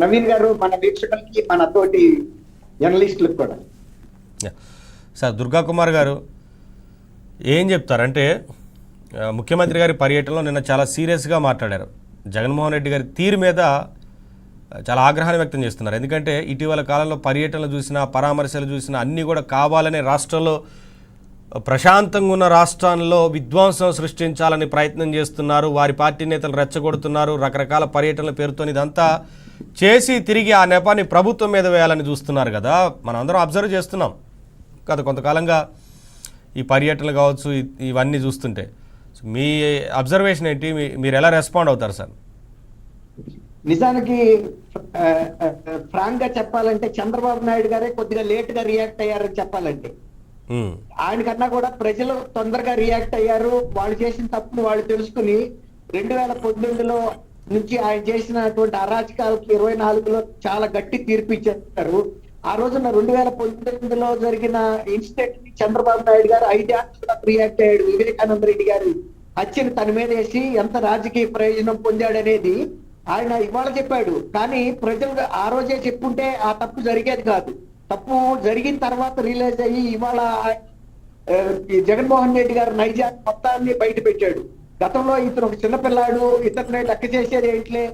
నవీన్ గారు మన వీక్షకులకి మన తోటి జర్నలిస్టులకు కూడా. సార్ దుర్గా కుమార్ గారు ఏం చెప్తారంటే ముఖ్యమంత్రి గారి పర్యటనలో నిన్న చాలా సీరియస్గా మాట్లాడారు. జగన్మోహన్ రెడ్డి గారి తీరు మీద చాలా ఆగ్రహాన్ని వ్యక్తం చేస్తున్నారు. ఎందుకంటే ఇటీవల కాలంలో పర్యటనలు చూసినా పరామర్శలు చూసినా అన్నీ కూడా కావాలనే రాష్ట్రంలో ప్రశాంతంగా ఉన్న రాష్ట్రాల్లో విధ్వంసం సృష్టించాలని ప్రయత్నం చేస్తున్నారు. వారి పార్టీ నేతలు రెచ్చగొడుతున్నారు. రకరకాల పర్యటనల పేరుతో ఇదంతా చేసి తిరిగి ఆ నెపాన్ని ప్రభుత్వం మీద వేయాలని చూస్తున్నారు కదా. మనం అందరం అబ్జర్వ్ చేస్తున్నాం గత కొంతకాలంగా ఈ పర్యటనలు కావచ్చు, ఇవన్నీ చూస్తుంటే మీ అబ్జర్వేషన్ ఏంటి? మీరు ఎలా రెస్పాండ్ అవుతారు సార్? నిజానికి ఫ్రాంక్ గా చెప్పాలంటే చంద్రబాబు నాయుడు గారే కొద్దిగా లేట్ గా రియాక్ట్ అయ్యారని చెప్పాలంటే. ఆయన కన్నా కూడా ప్రజలు తొందరగా రియాక్ట్ అయ్యారు. వాళ్ళు చేసిన తప్పును వాళ్ళు తెలుసుకుని 2019లో నుంచి ఆయన చేసినటువంటి అరాచకాలకి 24లో చాలా గట్టి తీర్పు ఇచ్చారు. ఆ రోజున 2019లో జరిగిన ఇన్సిడెంట్ ని చంద్రబాబు నాయుడు గారు 5 ఏళ్ళ రియాక్ట్ అయ్యాడు. వివేకానంద రెడ్డి గారి హత్యను తన మీద వేసి ఎంత రాజకీయ ప్రయోజనం పొందాడనేది ఆయన ఇవాళ చెప్పాడు. కానీ ప్రజలు ఆ రోజే చెప్పుంటే ఆ తప్పు జరిగేది కాదు. తప్పు జరిగిన తర్వాత రిలీజ్ అయ్యి ఇవాళ జగన్మోహన్ రెడ్డి గారు నైజాన్ని మొత్తాన్ని బయట పెట్టాడు. గతంలో ఇతను ఒక చిన్నపిల్లాడు, ఇతను లెక్క చేసేది ఏంట్లే,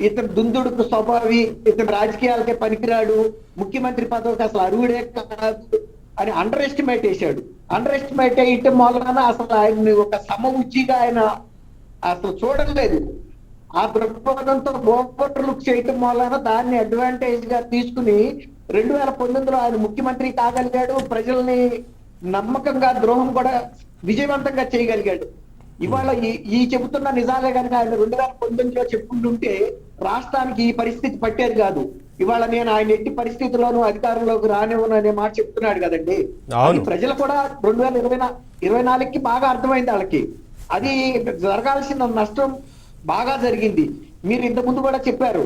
ఇతను దుందుడుకు స్వభావి, ఇతను రాజకీయాలకే పనికిరాడు, ముఖ్యమంత్రి పదవికి అసలు అర్హుడే కాదు అని అండర్ ఎస్టిమేట్ వేశాడు. అండర్ ఎస్టిమేట్ వేయటం వలన అసలు ఆయన్ని ఒక సమఉజ్జిగా ఆయన అసలు చూడలేదు. ఆ దృక్పథంతో ఓవర్ లుక్ చేయటం వలన దాన్ని అడ్వాంటేజ్ గా తీసుకుని 2019లో ఆయన ముఖ్యమంత్రి కాగలిగాడు. ప్రజల్ని నమ్మకంగా ద్రోహం కూడా విజయవంతంగా చేయగలిగాడు. ఇవాళ ఈ చెబుతున్న నిజాలే కనుక ఆయన 2019లో చెప్పుకుంటుంటే రాష్ట్రానికి ఈ పరిస్థితి పట్టేది కాదు. ఇవాళ నేను ఆయన ఎట్టి పరిస్థితుల్లోనూ అధికారంలోకి రానివ్వను అనే మాట చెప్తున్నాడు కదండి. ప్రజలు కూడా 2024కి బాగా అర్థమైంది వాళ్ళకి. అది జరగాల్సిన నష్టం బాగా జరిగింది. మీరు ఇంతకుముందు కూడా చెప్పారు,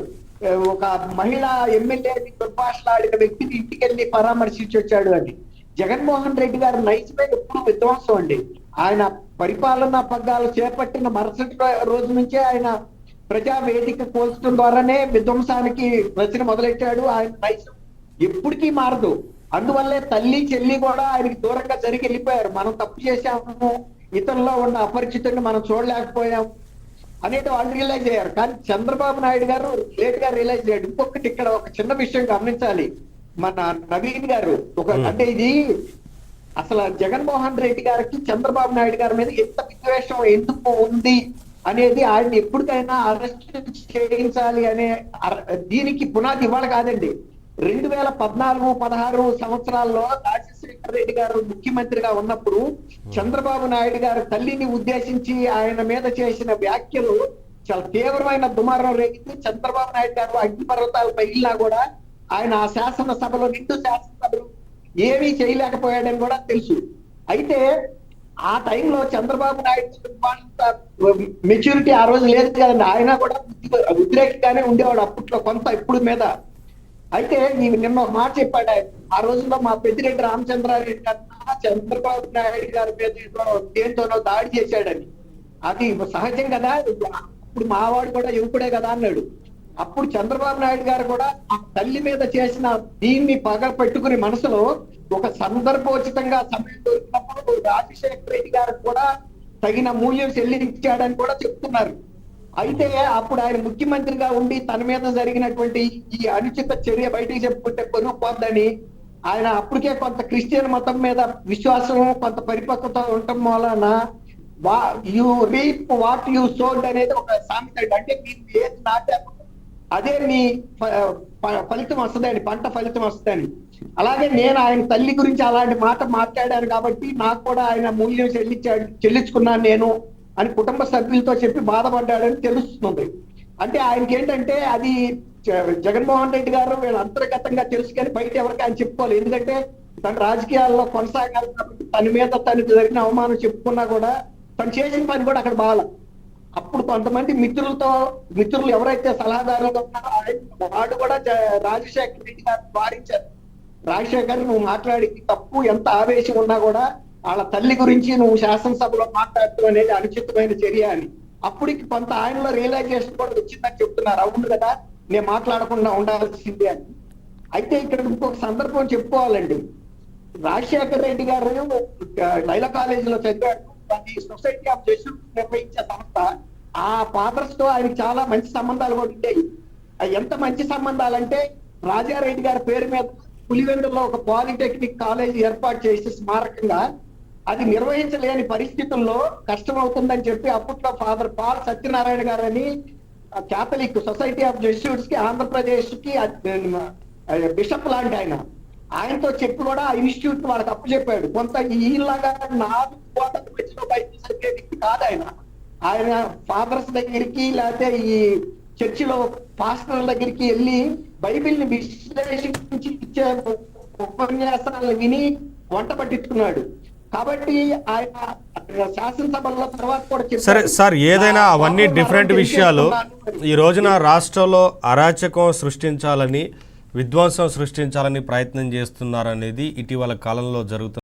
ఒక మహిళ ఎమ్మెల్యేని దుర్భాషలాడిన వ్యక్తిని ఇంటికెళ్ళి పరామర్శించి వచ్చాడు అని. జగన్మోహన్ రెడ్డి గారు నైజమే ఎప్పుడు విధ్వంసం అండి. ఆయన పరిపాలనా పగ్గాలు చేపట్టిన మరుసటి రోజు నుంచే ఆయన ప్రజా వేదిక కోల్చడం ద్వారానే విధ్వంసానికి రచన మొదలెట్టాడు. ఆయన నైజం ఎప్పటికీ మారదు. అందువల్లే తల్లి చెల్లి కూడా ఆయనకి దూరంగా జరిగి వెళ్ళిపోయారు. మనం తప్పు చేశాము, ఇతరులో ఉన్న అపరిచితుడిని మనం చూడలేకపోయాం అనేది వాళ్ళు రియలైజ్ అయ్యారు. కానీ చంద్రబాబు నాయుడు గారు లేట్ గా రియలైజ్ అయ్యాడు. ఇంకొకటి ఇక్కడ ఒక చిన్న విషయం గమనించాలి. మన నవీన్ గారు అంటే ఇది అసలు జగన్మోహన్ రెడ్డి గారికి చంద్రబాబు నాయుడు గారి మీద ఎంత విద్వేషం ఎందుకు ఉంది అనేది ఆయన ఎప్పటికైనా అరెస్ట్ చేయించాలి అనే దీనికి పునాది ఇవాళ కాదండి. 2014-16 సంవత్సరాల్లో రాజశేఖర రెడ్డి గారు ముఖ్యమంత్రిగా ఉన్నప్పుడు చంద్రబాబు నాయుడు గారు తల్లిని ఉద్దేశించి ఆయన మీద చేసిన వ్యాఖ్యలు చాలా తీవ్రమైన దుమారం రేగింది. చంద్రబాబు నాయుడు గారు అగ్ని పర్వతాలు పగిలినా కూడా ఆయన ఆ శాసనసభలో నిండు శాసనసభలు ఏమీ చేయలేకపోయాడని కూడా తెలుసు. అయితే ఆ టైంలో చంద్రబాబు నాయుడు మెచ్యూరిటీ ఆ రోజు లేదు కదండి. ఆయన కూడా వ్యతిరేకంగానే ఉండేవాడు అప్పట్లో కొంత ఇప్పుడు మీద. అయితే నిన్న ఒక మాట చెప్పాడు ఆయన. ఆ రోజుల్లో మా పెద్దిరెడ్డి రామచంద్రారెడ్డి కన్నా చంద్రబాబు నాయుడు గారి మీద దేంతోనో దాడి చేశాడని. అది సహజం కదా, అప్పుడు మావాడు కూడా యువకుడే కదా అన్నాడు. అప్పుడు చంద్రబాబు నాయుడు గారు కూడా ఆ తల్లి మీద చేసిన దీన్ని పగ పెట్టుకుని మనసులో ఒక సందర్భోచితంగా సమయం దొరికినప్పుడు రాజశేఖర రెడ్డి గారు కూడా తగిన మూల్యం చెల్లించాడని కూడా చెప్తున్నారు. అయితే అప్పుడు ఆయన ముఖ్యమంత్రిగా ఉండి తన మీద జరిగినటువంటి ఈ అనుచిత చర్య బయటికి చెప్పుకుంటే కొనుక్కోద్దని ఆయన అప్పటికే కొంత క్రిస్టియన్ మతం మీద విశ్వాసం కొంత పరిపక్వత ఉండటం వలన you reap what you sold అనేది ఒక సామెత. అంటే మీరు ఏది నాటారు అదే మీ ఫలితం వస్తుందని, పంట ఫలితం వస్తుందని. అలాగే నేను ఆయన తల్లి గురించి అలాంటి మాట మాట్లాడాను కాబట్టి నాకు కూడా ఆయన మూల్యం చెల్లించుకున్నాను నేను అని కుటుంబ సభ్యులతో చెప్పి బాధపడ్డాడని తెలుస్తుంది. అంటే ఆయనకి ఏంటంటే అది జగన్మోహన్ రెడ్డి గారు వీళ్ళు అంతర్గతంగా తెలుసు కానీ బయట ఎవరికి ఆయన చెప్పుకోవాలి. ఎందుకంటే తన రాజకీయాల్లో కొనసాగాలి కాబట్టి తన మీద తనకు జరిగిన అవమానం చెప్పుకున్నా కూడా తను చేసిన పని కూడా అక్కడ బాగా. అప్పుడు కొంతమంది మిత్రులు ఎవరైతే సలహాదారులుగా ఉన్నారో వాడు కూడా రాజశేఖర రెడ్డి గారు వారించారు. రాజశేఖర్ నువ్వు మాట్లాడి తప్పు ఎంత ఆవేశం ఉన్నా కూడా వాళ్ళ తల్లి గురించి నువ్వు శాసనసభలో మాట్లాడుతూ అనేది అనుచితమైన చర్య అని. అప్పటికి కొంత ఆయనలో రియలైజేషన్ కూడా వచ్చిందని చెప్తున్నారు. అవును కదా, నేను మాట్లాడకుండా ఉండాల్సిందే అని. అయితే ఇక్కడ ఇంకొక సందర్భం చెప్పుకోవాలండి. రాజశేఖర రెడ్డి గారు లైలా కాలేజీలో చదివాడు. అది సొసైటీ ఆఫ్ జస్టిస్ నిర్వహించే సంస్థ. ఆ ఫాదర్స్ తో ఆయనకి చాలా మంచి సంబంధాలు కూడా ఉండేవి. ఎంత మంచి సంబంధాలంటే రాజారెడ్డి గారి పేరు మీద పులివెందులో ఒక పాలిటెక్నిక్ కాలేజీ ఏర్పాటు చేసి స్మారకంగా అది నిర్వహించలేని పరిస్థితుల్లో కష్టం అవుతుందని చెప్పి అప్పట్లో ఫాదర్ పాల్ సత్యనారాయణ గారు అని కేథలిక్ సొసైటీ ఆఫ్ జెస్యూట్స్ కి ఆంధ్రప్రదేశ్ కి బిషప్ లాంటి ఆయనతో చెప్పి కూడా ఆ ఇన్స్టిట్యూట్ వాళ్ళకి అప్పు చెప్పాడు. కొంత ఈలాగా 4 కోట్ల మధ్యలో బయట సరిగే వ్యక్తి కాదు ఆయన ఫాదర్స్ దగ్గరికి లేకపోతే ఈ చర్చిలో పాస్టర్ల దగ్గరికి వెళ్ళి బైబిల్ని విశ్లేషించి ఇచ్చే ఉపన్యాసాలను విని వంట పట్టించుకున్నాడు. కాబట్టి ఆయన శాసనసభలో తర్వాత కూడా చెప్పారు. సరే సార్, ఏదైనా అవన్నీ డిఫరెంట్ విషయాలు. ఈ రోజున రాష్ట్రంలో అరాచకం సృష్టించాలని, విధ్వంసం సృష్టించాలని ప్రయత్నం చేస్తున్నారనేది ఇటీవల కాలంలో జరుగుతుంది.